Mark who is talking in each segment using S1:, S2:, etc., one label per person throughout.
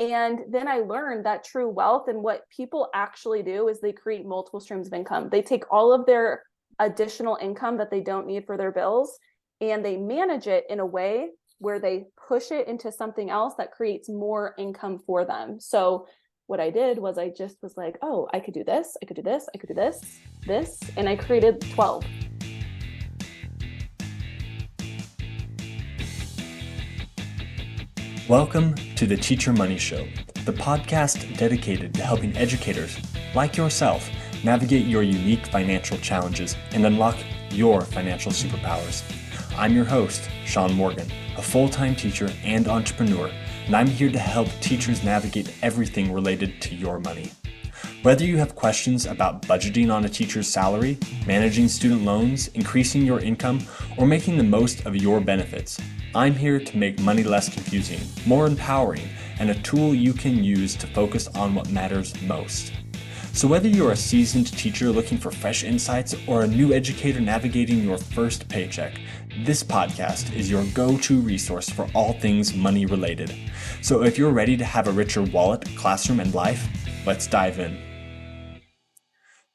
S1: And then I learned that true wealth and what people actually do is they create multiple streams of income. They take all of their additional income that they don't need for their bills and they manage it in a way where they push it into something else that creates more income for them. So what I did was I just was like, oh, I could do this, I could do this, I could do this, and I created 12.
S2: Welcome to the Teacher Money Show, the podcast dedicated to helping educators like yourself navigate your unique financial challenges and unlock your financial superpowers. I'm your host, Sean Morgan, a full-time teacher and entrepreneur, and I'm here to help teachers navigate everything related to your money. Whether you have questions about budgeting on a teacher's salary, managing student loans, increasing your income, or making the most of your benefits, I'm here to make money less confusing, more empowering, and a tool you can use to focus on what matters most. So whether you're a seasoned teacher looking for fresh insights or a new educator navigating your first paycheck, this podcast is your go-to resource for all things money related. So if you're ready to have a richer wallet, classroom, and life, let's dive in.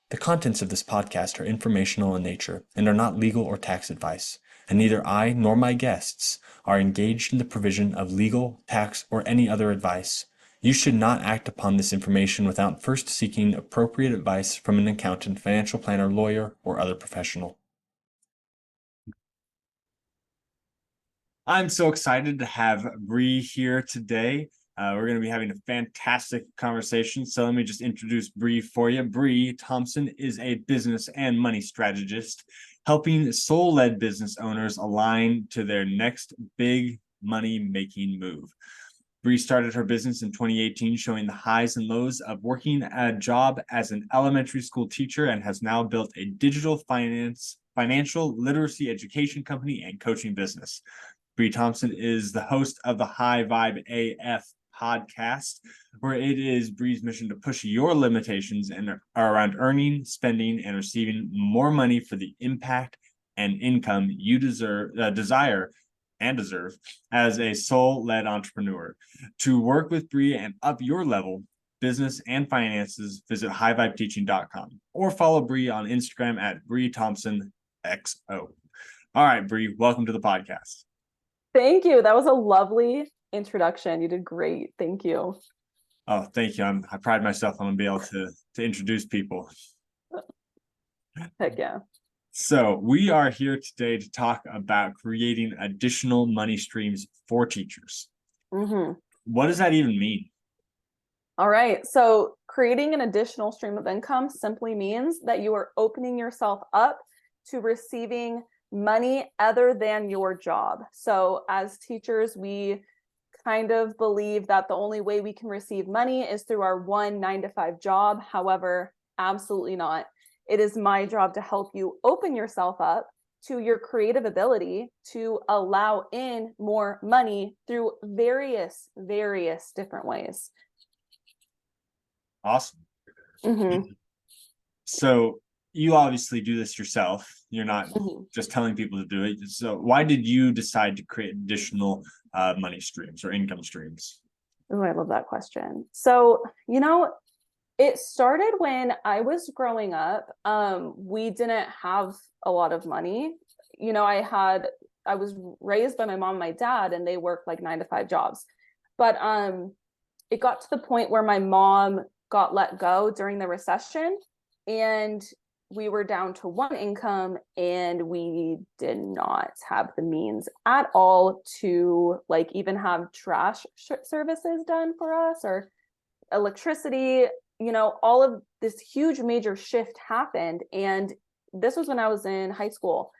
S2: The contents of this podcast are informational in nature and are not legal or tax advice, and neither I nor my guests are engaged in the provision of legal, tax, or any other advice. You should not act upon this information without first seeking appropriate advice from an accountant, financial planner, lawyer, or other professional. I'm so excited to have Bre here today. We're going to be having a fantastic conversation. So let me just introduce Bre for you. Bre Thompson is a business and money strategist, helping soul-led business owners align to their next big money-making move. Bre started her business in 2018, showing the highs and lows of working a job as an elementary school teacher, and has now built a digital financial literacy education company and coaching business. Bre Thompson is the host of the High Vibe AF podcast, where it is Bre's mission to push your limitations and around earning, spending, and receiving more money for the impact and income you desire as a soul-led entrepreneur. To work with Bre and up your level, business and finances, visit highvibeteaching.com or follow Bre on Instagram at Bre Thompson XO. All right, Bre, welcome to the podcast.
S1: Thank you. That was a lovely introduction. You did great. Thank you.
S2: Oh, thank you. I pride myself on being able to introduce people.
S1: Heck yeah.
S2: So we are here today to talk about creating additional money streams for teachers.
S1: Mm-hmm.
S2: What does that even mean?
S1: All right. So creating an additional stream of income simply means that you are opening yourself up to receiving money other than your job. So as teachers, we kind of believe that the only way we can receive money is through our 9-to-5 job. However, absolutely not. It is my job to help you open yourself up to your creative ability to allow in more money through various different ways.
S2: Awesome.
S1: Mm-hmm.
S2: So you obviously do this yourself. You're not just telling people to do it. So why did you decide to create additional money streams or income streams?
S1: Oh, I love that question. So, it started when I was growing up. We didn't have a lot of money. I was raised by my mom and my dad, and they worked like 9-to-5 jobs. But it got to the point where my mom got let go during the recession, and we were down to one income, and we did not have the means at all to even have trash services done for us or electricity. All of this huge major shift happened. And this was when I was in high school.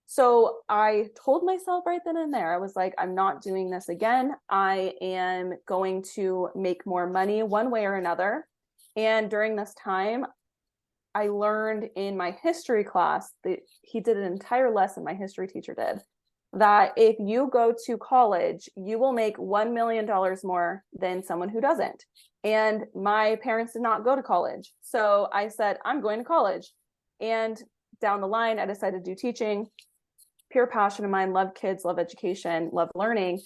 S1: So I told myself right then and there, I was like, I'm not doing this again. I am going to make more money one way or another. And during this time, I learned in my history class that he did an entire lesson, my history teacher did, that if you go to college, you will make $1 million more than someone who doesn't. And my parents did not go to college. So I said, I'm going to college. And down the line, I decided to do teaching. Pure passion of mine, love kids, love education, love learning.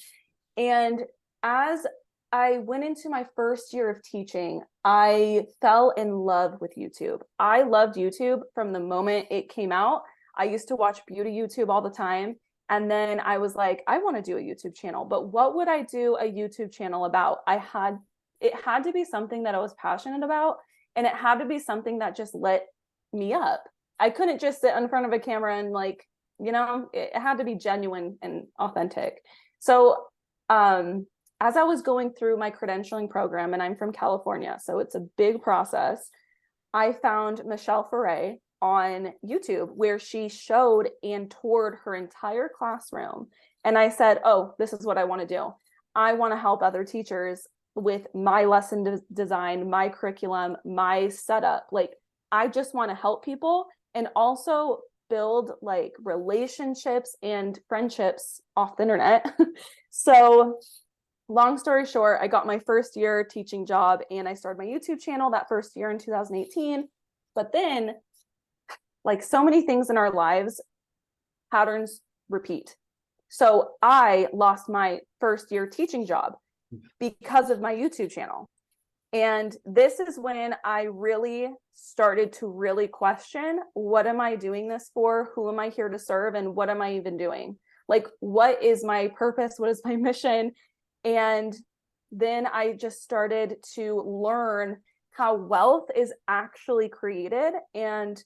S1: And as I went into my first year of teaching, I fell in love with YouTube. I loved YouTube from the moment it came out. I used to watch beauty YouTube all the time. And then I was like, I want to do a YouTube channel, but what would I do a YouTube channel about? It had to be something that I was passionate about, and it had to be something that just lit me up. I couldn't just sit in front of a camera and like, it had to be genuine and authentic. So, as I was going through my credentialing program, and I'm from California, so it's a big process, I found Michelle Foray on YouTube where she showed and toured her entire classroom. And I said, oh, this is what I want to do. I want to help other teachers with my lesson design, my curriculum, my setup. Like, I just want to help people and also build like relationships and friendships off the internet. So long story short, I got my first year teaching job and I started my YouTube channel that first year in 2018. But then, like so many things in our lives, patterns repeat. So I lost my first year teaching job because of my YouTube channel. And this is when I really started to really question, what am I doing this for? Who am I here to serve? And what am I even doing? Like, what is my purpose? What is my mission? And then I just started to learn how wealth is actually created. And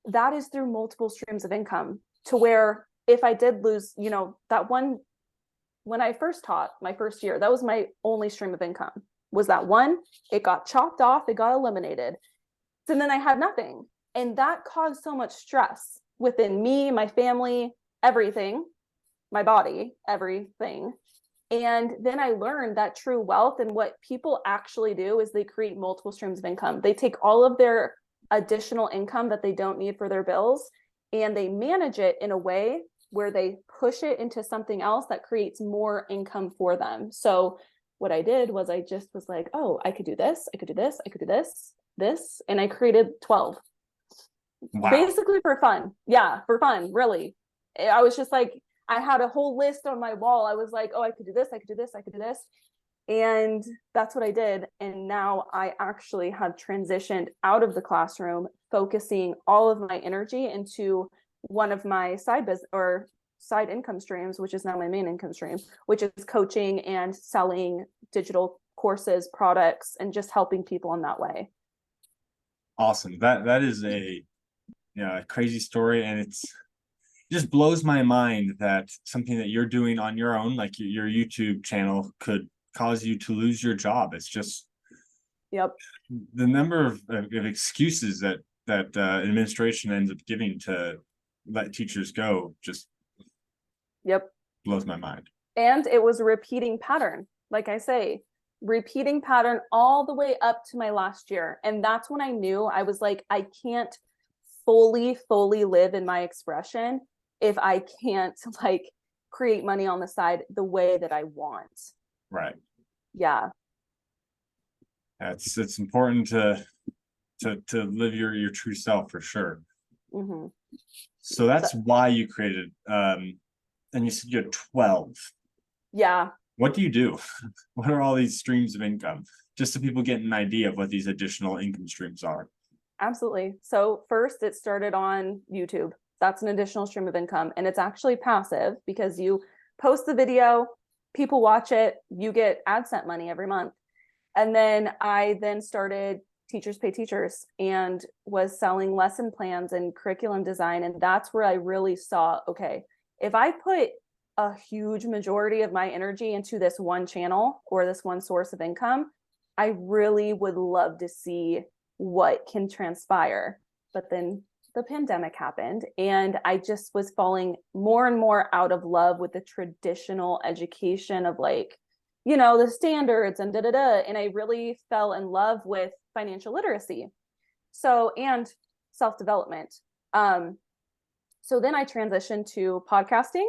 S1: that is through multiple streams of income, to where if I did lose, that one, when I first taught my first year, that was my only stream of income, was that one. It got chopped off, it got eliminated. So then I had nothing. And that caused so much stress within me, my family, everything, my body, everything. And then I learned that true wealth and what people actually do is they create multiple streams of income. They take all of their additional income that they don't need for their bills and they manage it in a way where they push it into something else that creates more income for them. So what I did was I just was like, oh, I could do this, I could do this, I could do this. And I created 12. Wow. Basically for fun. Yeah, for fun, really. I was just like, I had a whole list on my wall. I was like, oh, I could do this, I could do this, I could do this. And that's what I did. And now I actually have transitioned out of the classroom, focusing all of my energy into one of my side business or side income streams, which is now my main income stream, which is coaching and selling digital courses, products, and just helping people in that way.
S2: Awesome. That is a crazy story, and it just blows my mind that something that you're doing on your own, like your YouTube channel, could cause you to lose your job. It's just,
S1: yep,
S2: the number of excuses that administration ends up giving to let teachers go just
S1: yep
S2: blows my mind.
S1: And it was a repeating pattern, like I say, repeating pattern all the way up to my last year. And that's when I knew, I was like, I can't fully live in my expression if I can't like create money on the side the way that I want.
S2: Right.
S1: Yeah.
S2: It's important to live your true self, for sure.
S1: Mm-hmm.
S2: So that's why you created, and you said you had 12.
S1: Yeah.
S2: What do you do? What are all these streams of income? Just so people get an idea of what these additional income streams are.
S1: Absolutely. So first, it started on YouTube. That's an additional stream of income. And it's actually passive because you post the video, people watch it, you get AdSense money every month. And then I started Teachers Pay Teachers and was selling lesson plans and curriculum design. And that's where I really saw, okay, if I put a huge majority of my energy into this one channel or this one source of income, I really would love to see what can transpire. But then the pandemic happened and I just was falling more and more out of love with the traditional education of like, the standards and and I really fell in love with financial literacy. So, and self-development. So then I transitioned to podcasting,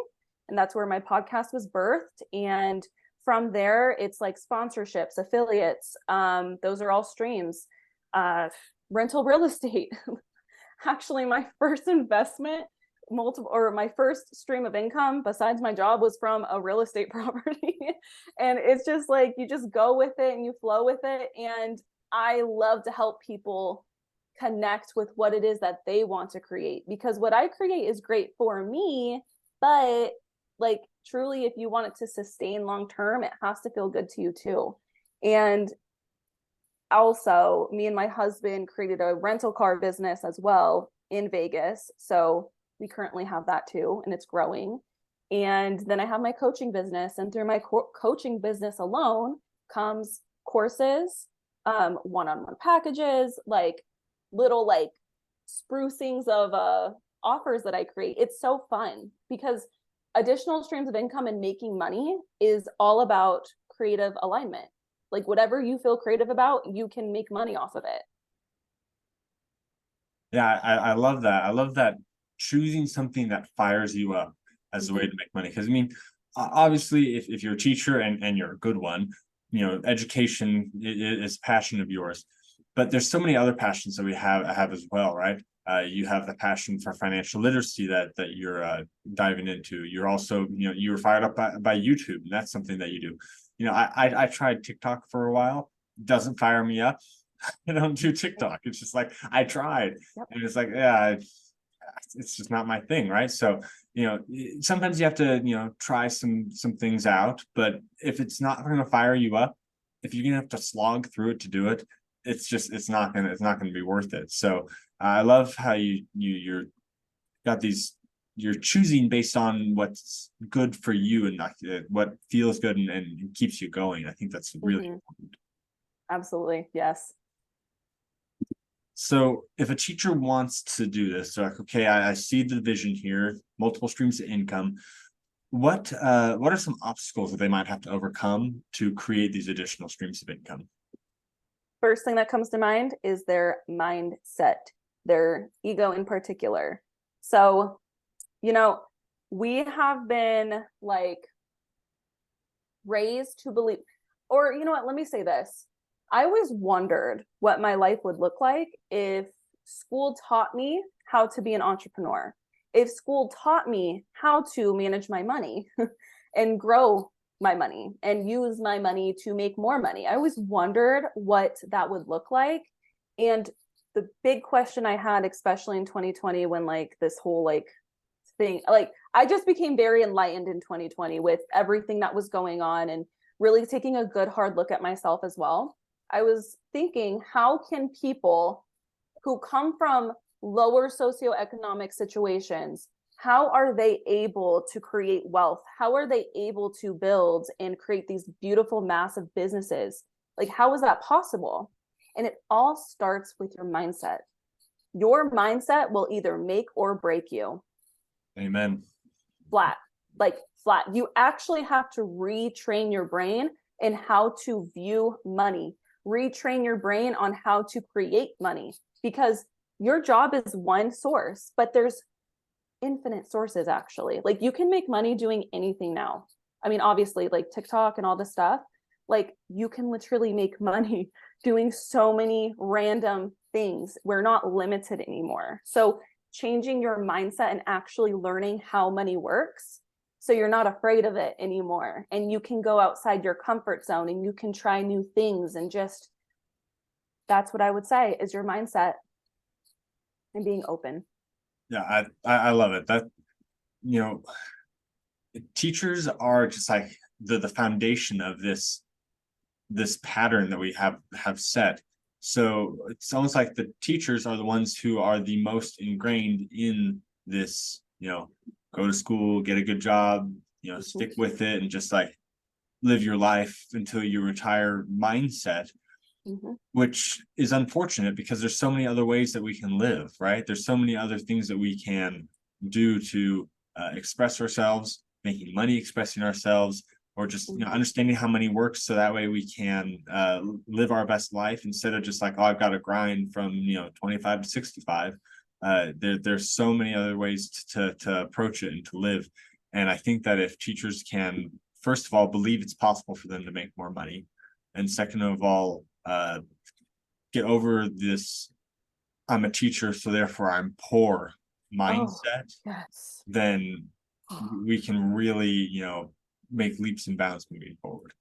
S1: and that's where my podcast was birthed. And from there, it's like sponsorships, affiliates. Those are all streams. Rental real estate. Actually, my first investment multiple, or my first stream of income besides my job was from a real estate property. And it's just like, you just go with it and you flow with it. And I love to help people connect with what it is that they want to create, because what I create is great for me, but like truly, if you want it to sustain long term, it has to feel good to you too. And also, me and my husband created a rental car business as well in Vegas. So we currently have that too, and it's growing. And then I have my coaching business, and through my coaching business alone comes courses, one-on-one packages, like little like sprucings of offers that I create. It's so fun because additional streams of income and making money is all about creative alignment. Like whatever you feel creative about, you can make money off of it.
S2: Yeah, I love that. I love that, choosing something that fires you up as a way to make money. Because I mean, obviously, if you're a teacher and you're a good one, education is a passion of yours. But there's so many other passions that we have as well, right? You have the passion for financial literacy that you're diving into. You're also, you were fired up by YouTube, and that's something that you do. I tried TikTok for a while. Doesn't fire me up. I don't do TikTok. It's just like I tried, and it's like, yeah, it's just not my thing, right? So, sometimes you have to, try some things out. But if it's not going to fire you up, if you're gonna have to slog through it to do it, it's not gonna be worth it. So I love how you're got these. You're choosing based on what's good for you and not what feels good and keeps you going. I think that's really important.
S1: Absolutely. Yes.
S2: So if a teacher wants to do this, they're like, okay, I see the vision here, multiple streams of income. What are some obstacles that they might have to overcome to create these additional streams of income?
S1: First thing that comes to mind is their mindset, their ego in particular. So, we have been like raised to believe, or let me say this. I always wondered what my life would look like if school taught me how to be an entrepreneur, if school taught me how to manage my money and grow my money and use my money to make more money. I always wondered what that would look like. And the big question I had, especially in 2020, when like this whole like thing, like I just became very enlightened in 2020 with everything that was going on and really taking a good hard look at myself as well. I was thinking, how can people who come from lower socioeconomic situations, how are they able to create wealth? How are they able to build and create these beautiful, massive businesses? Like, how is that possible? And it all starts with your mindset. Your mindset will either make or break you.
S2: Amen.
S1: Flat, like flat. You actually have to retrain your brain in how to view money, retrain your brain on how to create money, because your job is one source, but there's infinite sources actually. Like you can make money doing anything now. I mean, obviously like TikTok and all this stuff, like you can literally make money doing so many random things. We're not limited anymore. So changing your mindset and actually learning how money works, so you're not afraid of it anymore. And you can go outside your comfort zone and you can try new things, and just, that's what I would say is your mindset and being open.
S2: Yeah, I love it. That, teachers are just like the foundation of this pattern that we have set. So it's almost like the teachers are the ones who are the most ingrained in this, go to school, get a good job, stick with it, and just like live your life until you retire mindset, which is unfortunate because there's so many other ways that we can live, right? There's so many other things that we can do to express ourselves, making money, expressing ourselves, or just understanding how money works, so that way we can live our best life instead of just like, oh, I've got to grind from 25 to 65. There's so many other ways to approach it and to live. And I think that if teachers can, first of all, believe it's possible for them to make more money, and second of all, get over this, I'm a teacher, so therefore I'm poor
S1: Oh,
S2: mindset,
S1: yes.
S2: then we can really, make leaps and bounds moving forward.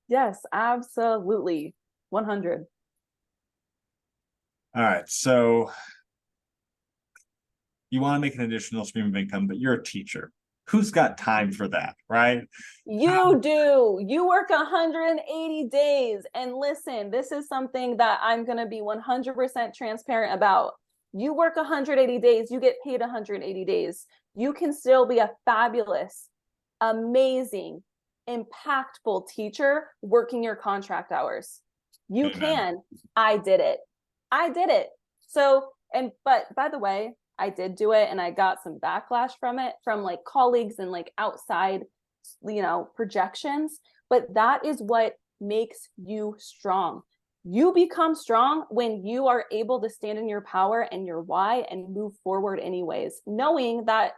S1: Yes, absolutely. 100.
S2: All right. So you want to make an additional stream of income, but you're a teacher. Who's got time for that, right?
S1: You do. You work 180 days. And listen, this is something that I'm going to be 100% transparent about. You work 180 days, you get paid 180 days. You can still be a fabulous, amazing, impactful teacher working your contract hours. You can. I did it. I did it. So, but by the way, I did do it and I got some backlash from it from like colleagues and like outside, projections. But that is what makes you strong. You become strong when you are able to stand in your power and your why and move forward anyways, knowing that,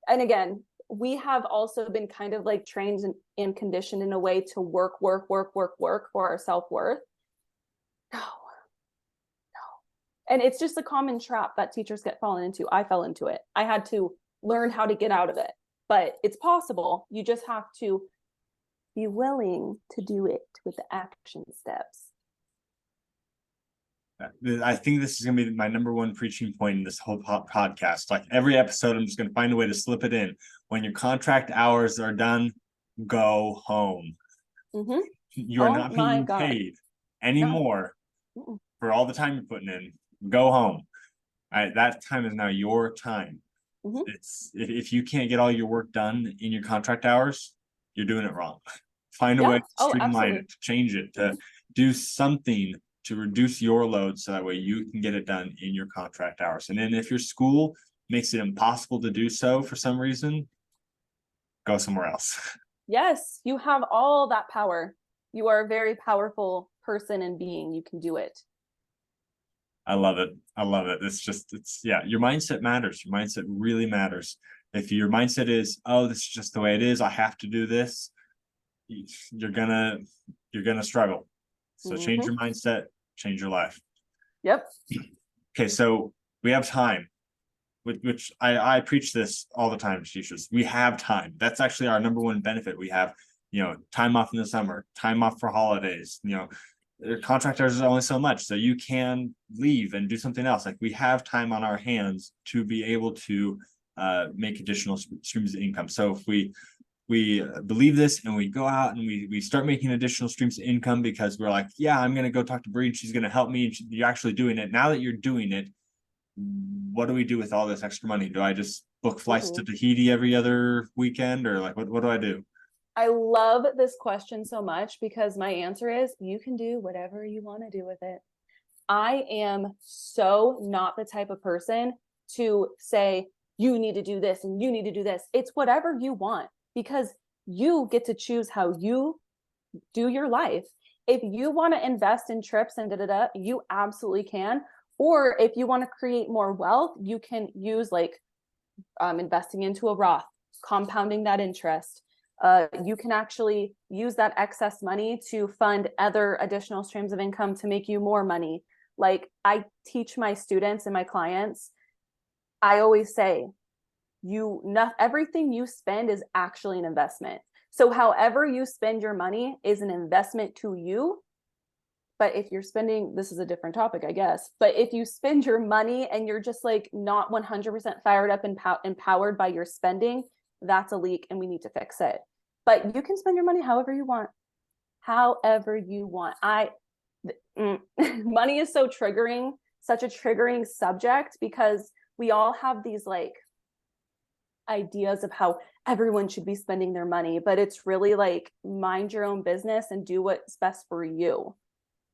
S1: and again, we have also been kind of like trained and conditioned in a way to work for our self-worth. No, and it's just a common trap that teachers get fallen into. I fell into it. I had to learn how to get out of it, but it's possible. You just have to be willing to do it with the action steps.
S2: I think this is going to be my number one preaching point in this whole podcast. Like every episode, I'm just going to find a way to slip it in. When your contract hours are done, go home.
S1: Mm-hmm.
S2: You're not being paid anymore for all the time you're putting in. Go home. All right, that time is now your time. Mm-hmm. It's if you can't get all your work done in your contract hours, you're doing it wrong. Find a way to streamline it, to change it, to do something to reduce your load so that way you can get it done in your contract hours. And then if your school makes it impossible to do so for some reason, go somewhere else. Yes, you have all that power. You are a very powerful person and being. You can do it. I love it. I love it. Your mindset matters. Your mindset really matters. If your mindset is, oh, this is just the way it is, I have to do this, you're gonna struggle. So change your mindset, change your life. Yep. Okay, so we have time, which I preach this all the time to teachers. We have time. That's actually our number one benefit. We have, time off in the summer, time off for holidays, contract hours is only so much, so you can leave and do something else. Like we have time on our hands to be able to make additional streams of income. So if we believe this and we go out and we start making additional streams of income because we're like, yeah, I'm going to go talk to Bre and she's going to help me. And you're actually doing it. Now that you're doing it, what do we do with all this extra money? Do I just book flights to Tahiti every other weekend, or like, what do I do? I love this question so much because my answer is you can do whatever you want to do with it. I am so not the type of person to say, you need to do this and you need to do this. It's whatever you want, because you get to choose how you do your life. If you want to invest in trips and you absolutely can. Or if you want to create more wealth, you can use like investing into a Roth, compounding that interest. You can actually use that excess money to fund other additional streams of income to make you more money. Like I teach my students and my clients, I always say, everything you spend is actually an investment. So however you spend your money is an investment to you. But if you're spending, this is a different topic, I guess, but if you spend your money and you're just like not 100% fired up and empowered by your spending, that's a leak and we need to fix it. But you can spend your money however you want. Money is so triggering, such a triggering subject, because we all have these like ideas of how everyone should be spending their money, but it's really like mind your own business and do what's best for you.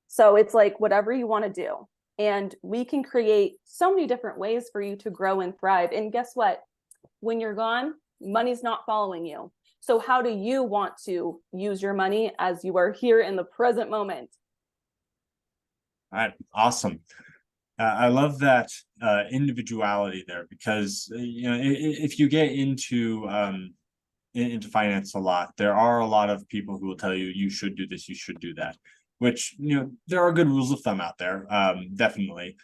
S2: So it's like whatever you want to do. And we can create so many different ways for you to grow and thrive. And guess what? When you're gone, money's not following you. So how do you want to use your money as you are here in the present moment? All right. Awesome. I love that individuality there, because if you get into finance a lot, there are a lot of people who will tell you you should do this, you should do that, which there are good rules of thumb out there, definitely.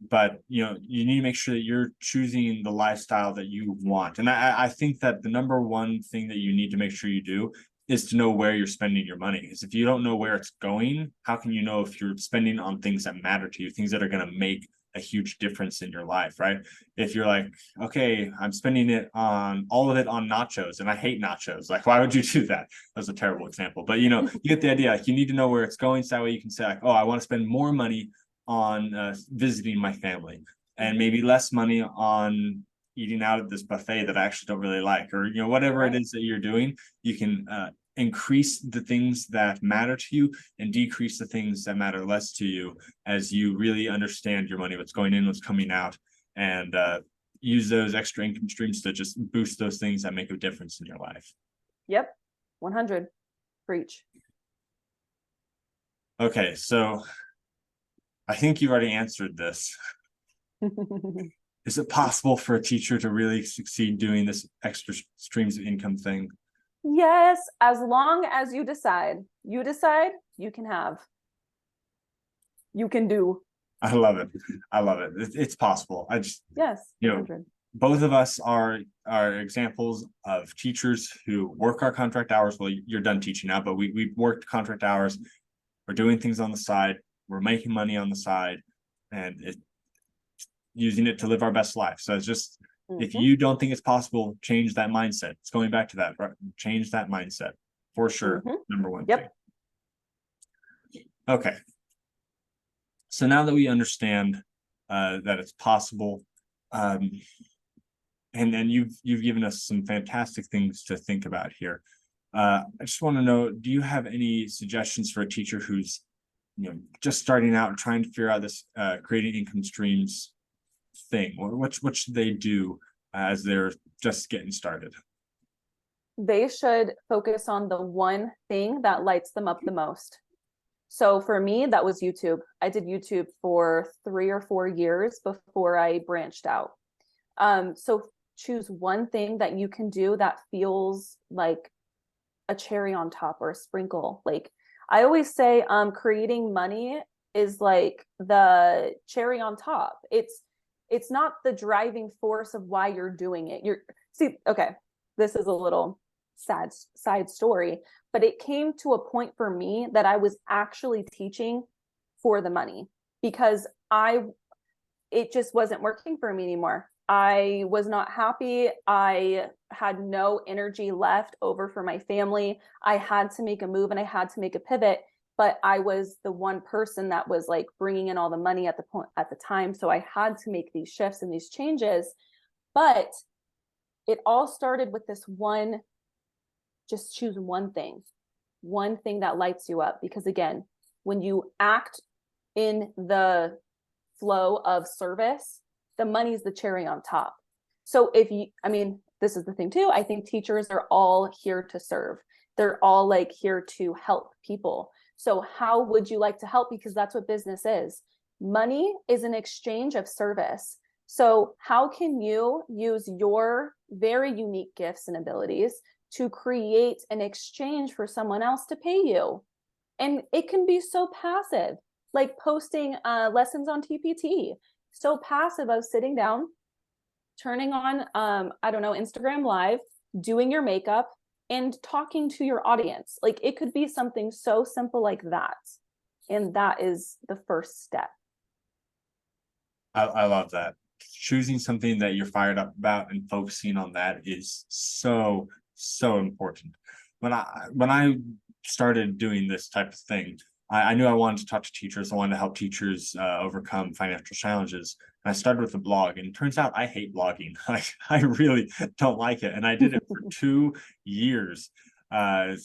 S2: but you need to make sure that you're choosing the lifestyle that you want. And I think that the number one thing that you need to make sure you do is to know where you're spending your money. Because if you don't know where it's going, how can you know if you're spending on things that matter to you, things that are going to make a huge difference in your life, right? If you're like, okay, I'm spending it on all of it on nachos, and I hate nachos, like, why would you do that? That's a terrible example, but you get the idea. Like, you need to know where it's going, so that way you can say, like, oh, I want to spend more money on visiting my family, and maybe less money on eating out at this buffet that I actually don't really like, or whatever it is that you're doing. You can increase the things that matter to you and decrease the things that matter less to you, as you really understand your money, what's going in, what's coming out, and use those extra income streams to just boost those things that make a difference in your life.
S1: Yep. 100. Preach.
S2: Okay, so I think you've already answered this. Is it possible for a teacher to really succeed doing this extra streams of income thing?
S1: Yes, as long as you decide, you can have, you can do.
S2: I love it. I love it. It's possible.
S1: Yes, 100.
S2: Both of us are examples of teachers who work our contract hours. Well, you're done teaching now, but we've worked contract hours. We're doing things on the side. We're making money on the side, and using it to live our best life. So it's just, if you don't think it's possible, change that mindset. It's going back to that, right? Change that mindset for sure. Number one thing. Okay. So now that we understand that it's possible, and you've given us some fantastic things to think about here. I just want to know, do you have any suggestions for a teacher who's just starting out and trying to figure out this creating income streams thing? What should they do as they're just getting started?
S1: They should focus on the one thing that lights them up the most. So for me, that was YouTube. I did YouTube for 3 or 4 years before I branched out. So choose one thing that you can do that feels like a cherry on top or a sprinkle. Like I always say, creating money is like the cherry on top. It's not the driving force of why you're doing it. Okay, this is a little sad side story, but it came to a point for me that I was actually teaching for the money, because it just wasn't working for me anymore. I was not happy. I had no energy left over for my family. I had to make a move and I had to make a pivot, but I was the one person that was like bringing in all the money at the time. So I had to make these shifts and these changes, but it all started with this one, just choose one thing that lights you up. Because again, when you act in the flow of service, the money's the cherry on top. So this is the thing too. I think teachers are all here to serve. They're all like here to help people. So how would you like to help? Because that's what business is. Money is an exchange of service. So how can you use your very unique gifts and abilities to create an exchange for someone else to pay you? And it can be so passive, like posting lessons on TPT. So passive of sitting down, turning on, Instagram Live, doing your makeup and talking to your audience. Like it could be something so simple like that. And that is the first step.
S2: I love that. Choosing something that you're fired up about and focusing on that is so important. When I started doing this type of thing, I knew I wanted to talk to teachers. I wanted to help teachers overcome financial challenges. And I started with a blog, and it turns out I hate blogging. I really don't like it. And I did it for 2 years. And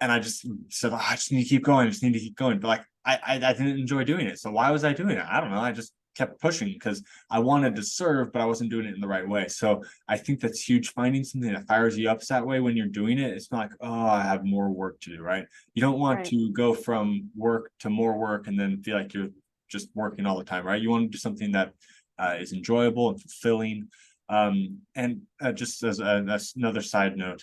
S2: I just said, I just need to keep going. I just need to keep going. But like, I didn't enjoy doing it. So why was I doing it? I don't know. I just kept pushing because I wanted to serve, but I wasn't doing it in the right way. So I think that's huge. Finding something that fires you up that way when you're doing it, it's not like, oh, I have more work to do, right? You don't want to go from work to more work and then feel like you're just working all the time, right? You want to do something that is enjoyable and fulfilling. Just as another side note,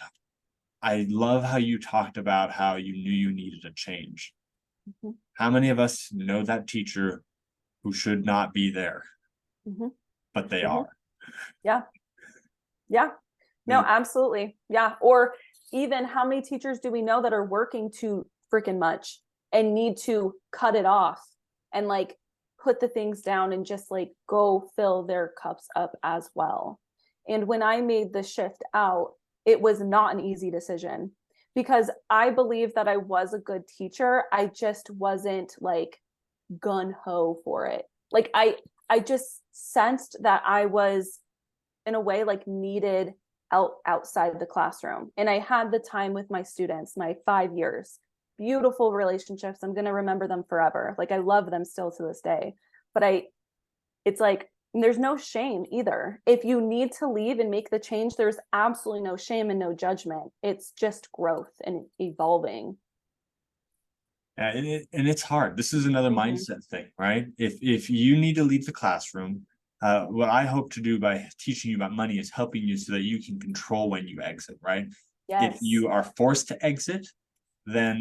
S2: I love how you talked about how you knew you needed a change. How many of us know that teacher who should not be there, but they are.
S1: Yeah. Yeah. No, absolutely. Yeah. Or even how many teachers do we know that are working too freaking much and need to cut it off and like put the things down and just like go fill their cups up as well. And when I made the shift out, it was not an easy decision because I believe that I was a good teacher. I just wasn't like gun ho for it. Like I just sensed that I was in a way like needed outside the classroom. And I had the time with my students, my 5 years, beautiful relationships. I'm going to remember them forever. Like I love them still to this day, but it's like, there's no shame either. If you need to leave and make the change, there's absolutely no shame and no judgment. It's just growth and evolving.
S2: And it's hard. This is another mindset thing, right? If you need to leave the classroom, what I hope to do by teaching you about money is helping you so that you can control when you exit, right?
S1: Yes.
S2: If you are forced to exit, then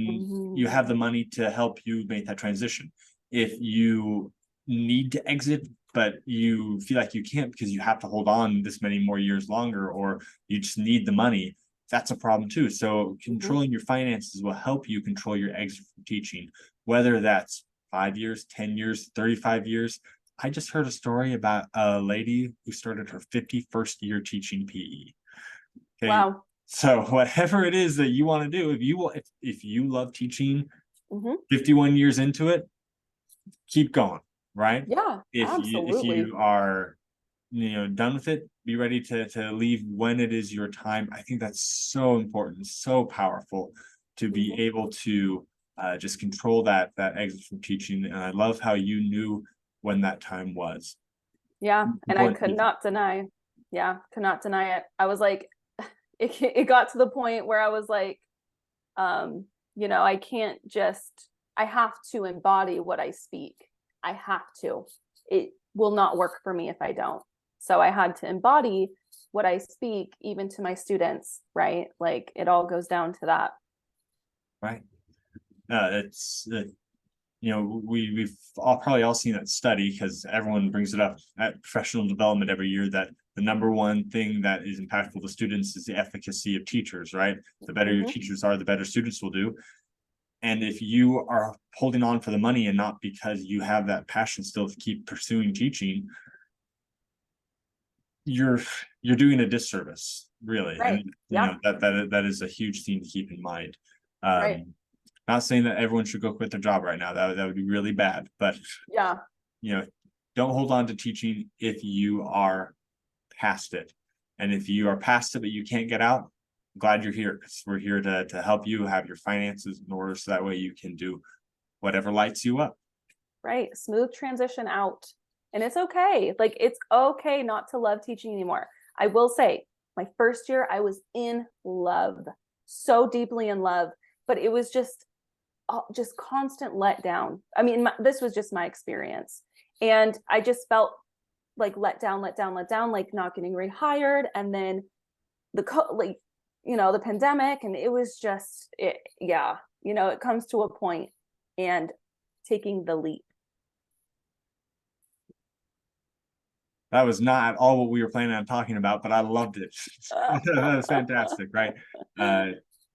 S2: you have the money to help you make that transition. If you need to exit, but you feel like you can't because you have to hold on this many more years longer, or you just need the money, that's a problem too. So controlling your finances will help you control your exit from teaching, whether that's 5 years, 10 years, 35 years. I just heard a story about a lady who started her 51st year teaching PE. Okay.
S1: Wow.
S2: So whatever it is that you want to do, if you love teaching 51 years into it, keep going, right?
S1: Yeah,
S2: If
S1: absolutely.
S2: you are done with it, be ready to leave when it is your time. I think that's so important, so powerful to be able to just control that exit from teaching. And I love how you knew when that time was.
S1: Yeah, and I could not deny. Yeah, could not deny it. I was like, it got to the point where I was like, I can't just, I have to embody what I speak. I have to. It will not work for me if I don't. So I had to embody what I speak, even to my students, right? Like it all goes down to that.
S2: Right. It's we've probably all seen that study because everyone brings it up at professional development every year, that the number one thing that is impactful to students is the efficacy of teachers, right? The better your teachers are, the better students will do. And if you are holding on for the money and not because you have that passion still to keep pursuing teaching, you're doing a disservice, really.
S1: Right.
S2: And
S1: Yeah.
S2: that is a huge thing to keep in mind.
S1: Right.
S2: Not saying that everyone should go quit their job right now. That would be really bad. But
S1: Yeah.
S2: Don't hold on to teaching if you are past it. And if you are past it but you can't get out, I'm glad you're here, because we're here to help you have your finances in order so that way you can do whatever lights you up.
S1: Right. Smooth transition out. And it's okay. Like it's okay not to love teaching anymore. I will say my first year, I was in love, so deeply in love, but it was just constant letdown. I mean, this was just my experience. And I just felt like let down, like not getting rehired. And then the pandemic, and it was just, it comes to a point and taking the leap.
S2: That was not at all what we were planning on talking about, but I loved it. That was fantastic, right?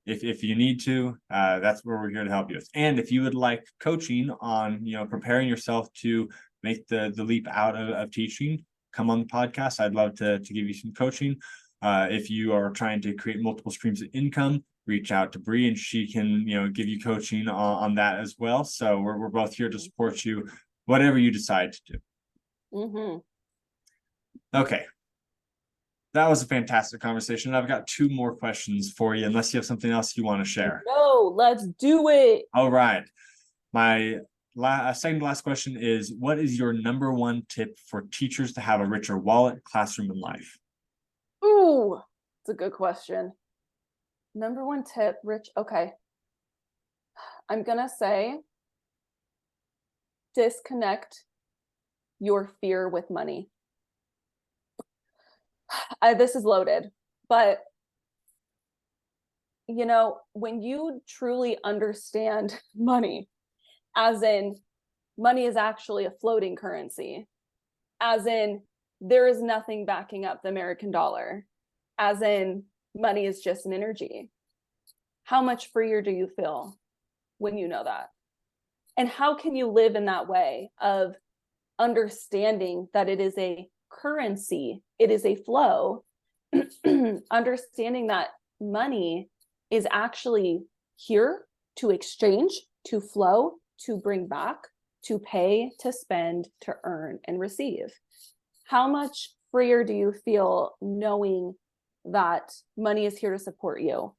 S2: If you need to, that's where we're here to help you. And if you would like coaching on, preparing yourself to make the leap out of teaching, come on the podcast. I'd love to give you some coaching. If you are trying to create multiple streams of income, reach out to Bre and she can, give you coaching on that as well. So we're both here to support you, whatever you decide to do. Okay. That was a fantastic conversation. I've got 2 more questions for you, unless you have something else you want to share.
S1: No, let's do it.
S2: All right. My second to last question is, what is your number 1 tip for teachers to have a richer wallet, classroom, and life?
S1: Ooh, it's a good question. Number 1 tip, Rich. Okay. I'm going to say disconnect your fear with money. This is loaded, but when you truly understand money, as in money is actually a floating currency, as in there is nothing backing up the American dollar, as in money is just an energy. How much freer do you feel when you know that? And how can you live in that way of understanding that it is a currency, it is a flow, understanding that money is actually here to exchange, to flow, to bring back, to pay, to spend, to earn and receive? How much freer do you feel knowing that money is here to support you?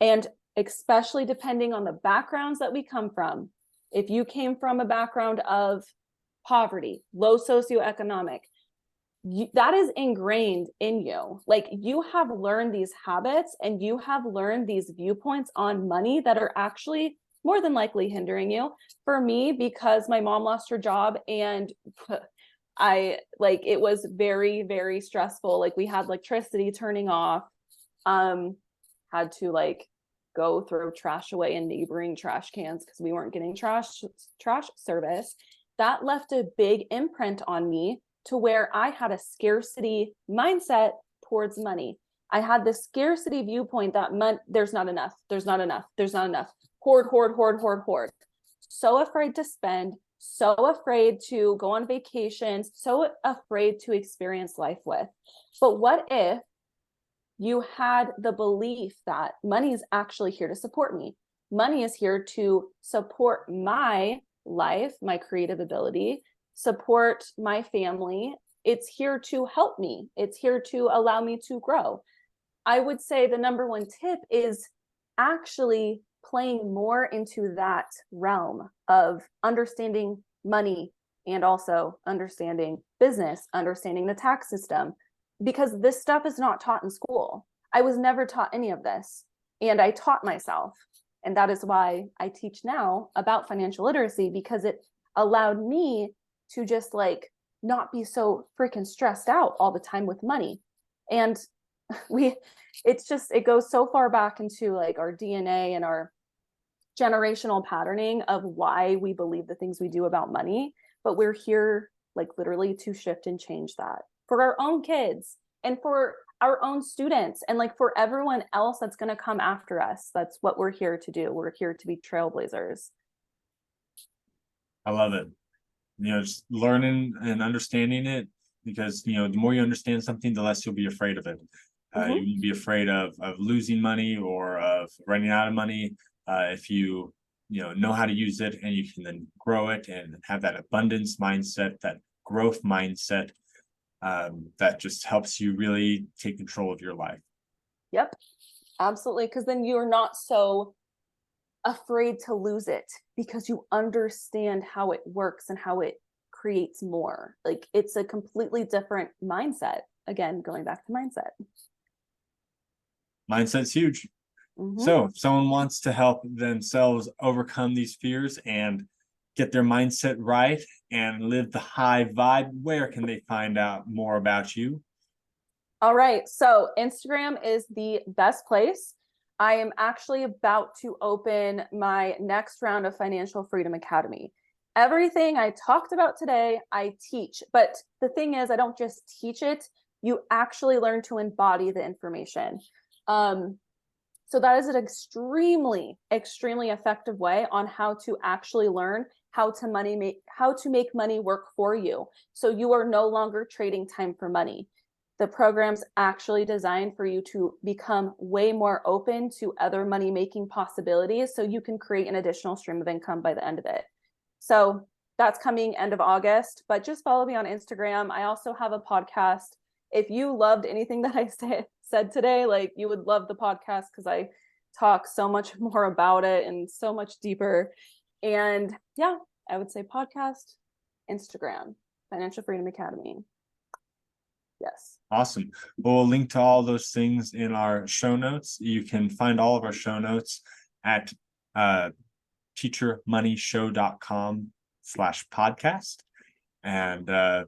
S1: And especially depending on the backgrounds that we come from, if you came from a background of poverty, low socioeconomic, that is ingrained in you. Like, you have learned these habits and you have learned these viewpoints on money that are actually more than likely hindering you. For me, because my mom lost her job and it was very, very stressful. Like, we had electricity turning off, had to go throw trash away in neighboring trash cans because we weren't getting trash service. That left a big imprint on me, to where I had a scarcity mindset towards money. I had this scarcity viewpoint that there's not enough, there's not enough, there's not enough. Hoard, hoard, hoard, hoard, hoard. So afraid to spend, so afraid to go on vacations, so afraid to experience life with. But what if you had the belief that money is actually here to support me? Money is here to support my life, my creative ability, support my family. It's here to help me. It's here to allow me to grow. I would say the number one tip is actually playing more into that realm of understanding money and also understanding business, understanding the tax system, because this stuff is not taught in school. I was never taught any of this, and I taught myself. And that is why I teach now about financial literacy, because it allowed me to just not be so freaking stressed out all the time with money. And it goes so far back into our DNA and our generational patterning of why we believe the things we do about money. But we're here literally to shift and change that for our own kids and for our own students and for everyone else that's going to come after us. That's what we're here to do. We're here to be trailblazers.
S2: I love it. Just learning and understanding it, because the more you understand something, the less you'll be afraid of it. You won't be afraid of losing money or of running out of money if you know how to use it, and you can then grow it and have that abundance mindset, that growth mindset, that just helps you really take control of your life.
S1: Yep, absolutely. Because then you're not so afraid to lose it, because you understand how it works and how it creates more. It's a completely different mindset. Again, going back to mindset.
S2: Mindset's huge. So if someone wants to help themselves overcome these fears and get their mindset right and live the high vibe, where can they find out more about you?
S1: All right. So Instagram is the best place. I am actually about to open my next round of Financial Freedom Academy. Everything I talked about today, I teach. But the thing is, I don't just teach it. You actually learn to embody the information. So that is an extremely, extremely effective way on how to actually learn how to make money work for you. So you are no longer trading time for money. The program's actually designed for you to become way more open to other money-making possibilities, so you can create an additional stream of income by the end of it. So that's coming end of August, but just follow me on Instagram. I also have a podcast. If you loved anything that I said today, you would love the podcast, because I talk so much more about it and so much deeper. And yeah, I would say podcast, Instagram, Financial Freedom Academy. Yes.
S2: Awesome. We'll link to all those things in our show notes. You can find all of our show notes at teachermoneyshow.com/podcast. And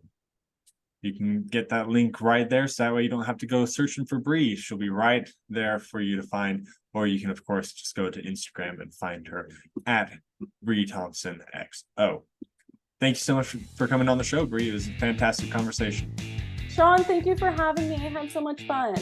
S2: you can get that link right there. So that way you don't have to go searching for Bre. She'll be right there for you to find. Or you can, of course, just go to Instagram and find her at Bre Thompson XO. Thank you so much for coming on the show, Bre. It was a fantastic conversation.
S1: Sean, thank you for having me. I had so much fun.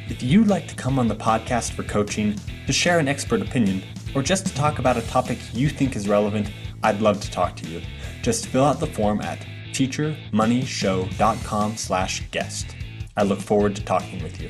S2: If you'd like to come on the podcast for coaching, to share an expert opinion, or just to talk about a topic you think is relevant, I'd love to talk to you. Just fill out the form at teachermoneyshow.com/guest. I look forward to talking with you.